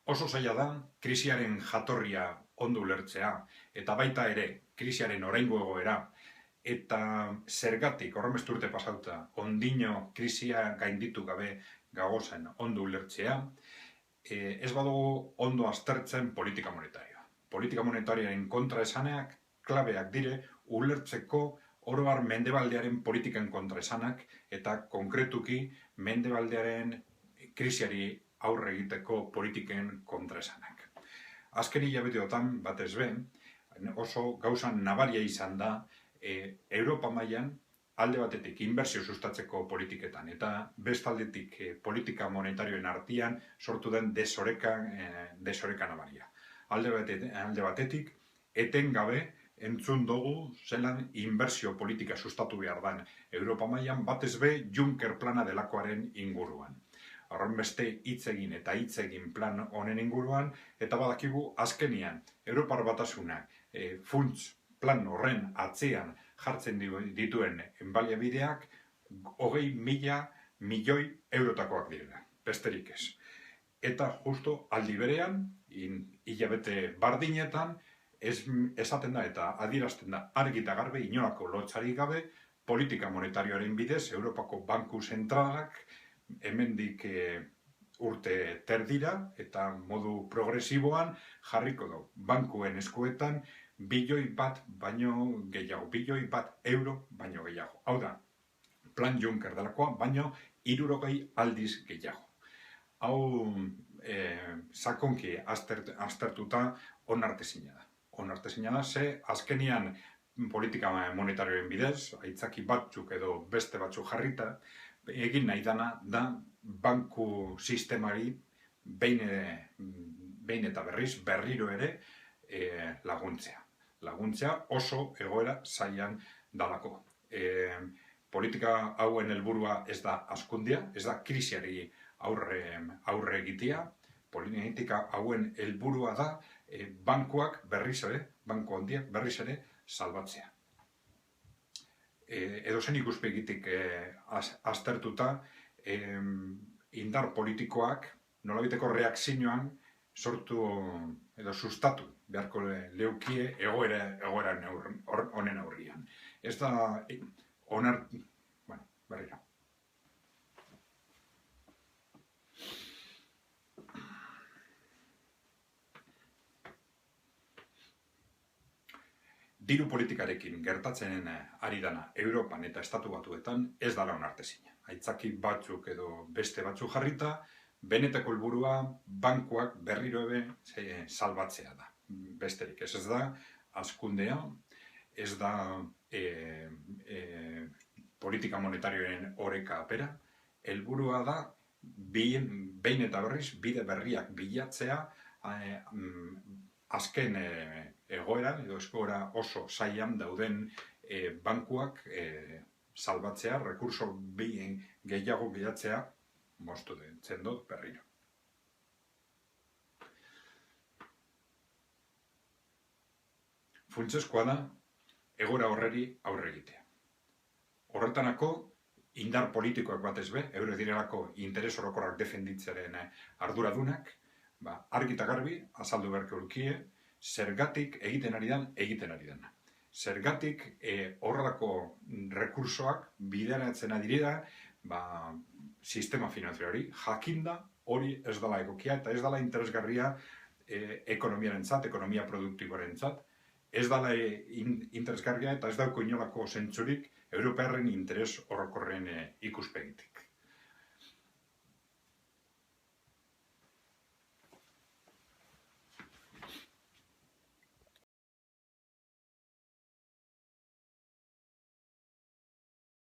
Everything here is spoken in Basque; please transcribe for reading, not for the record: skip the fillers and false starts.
Oso zaila da krisiaren jatorria ondo ulertzea, eta baita ere krisiaren oraingo egoera, eta zergatik horrenbeste urte pasauta ondino krisia gainditu gabe gagozen ondo ulertzea, ez badugu ondo aztertzen politika monetarioa. Politika monetarioaren kontraesanak klabeak dire ulertzeko oro har mendebaldearen politiken kontraesanak eta konkretuki mendebaldearen krisiari aurre egiteko politiken kontraesanak. Azken hilabeteotan, batez be, oso gauza nabaria izan da Europa mailan alde batetik inbertsio sustatzeko politiketan eta bestaldetik politika monetarioen artean sortu den desoreka nabaria. Alde batetik etengabe entzun dugu zelan inbertsio politika sustatu behar dan Europa mailan batez be Juncker plana delakoaren inguruan. Horrenbeste hitz egin plan honen inguruan, eta badakigu azkenian Europar Batasunak funts plan horren atzean jartzen dituen baliabideak 20.000 milioi eurotakoak direla, besterik ez. Eta justo aldi berean, hilabete bardinetan, esaten da eta adierazten da argi eta garbi, inolako lotsarik gabe, politika monetarioaren bidez, Europako Banku Zentralak, hemendik urte terdira eta modu progresiboan jarriko du bankuen eskuetan bilioi bat baino gehiago, bilioi bat euro baino gehiago. Hau da, plan Juncker delakoa, baino 60 aldiz gehiago. Hau sakonki aztertuta onartezina da. Onartezina da, ze azkenian politika monetarioen bidez, aitzaki batzuk edo beste batzuk jarrita, egin nahi dana da banku sistemari behin eta berriro ere laguntzea. Laguntzea oso egoera zailan dalako. Politika hauen helburua ez da hazkundea, ez da krisiari aurre egitea. Politika hauen helburua da bankuak banku handiak berriz ere salbatzea. Edozein ikuspegitik aztertuta, indar politikoak nolabiteko reakzioan sortu edo sustatu beharko leukie egoera honen aurrian. Ez da berriro. Diru politikarekin gertatzen ari dana Europan eta Estatu Batuetan ez dara onartezina. Aitzaki batzuk edo beste batzuk jarrita, benetako helburua bankuak berriro salbatzea da. Besterik ez da hazkundea, ez da politika monetarioen oreka apera, helburua da behin eta berriz bide berriak bilatzea azken egoeran edo eskoera oso zailan dauden bankuak salbatzea, rekurso bien gehiago bilatzea, moztu ditzen dut berriro. Funtsezkoa da egoera horreri aurre egitea. Horretanako, indar politikoak batez be, eure direlako interes orokorrak defenditzearen arduradunak, argi eta garbi azaldu beharko lukie, zergatik egiten ari dana. Zergatik horrelako rekursoak bideratzen direla sistema finanziari, jakinda hori ez dela egokia eta ez dela interesgarria ekonomiarentzat, ekonomia produktiboarentzat, ez dela interesgarria eta ez dauko inolako zentzurik Europarren interes orokorren ikuspegitik.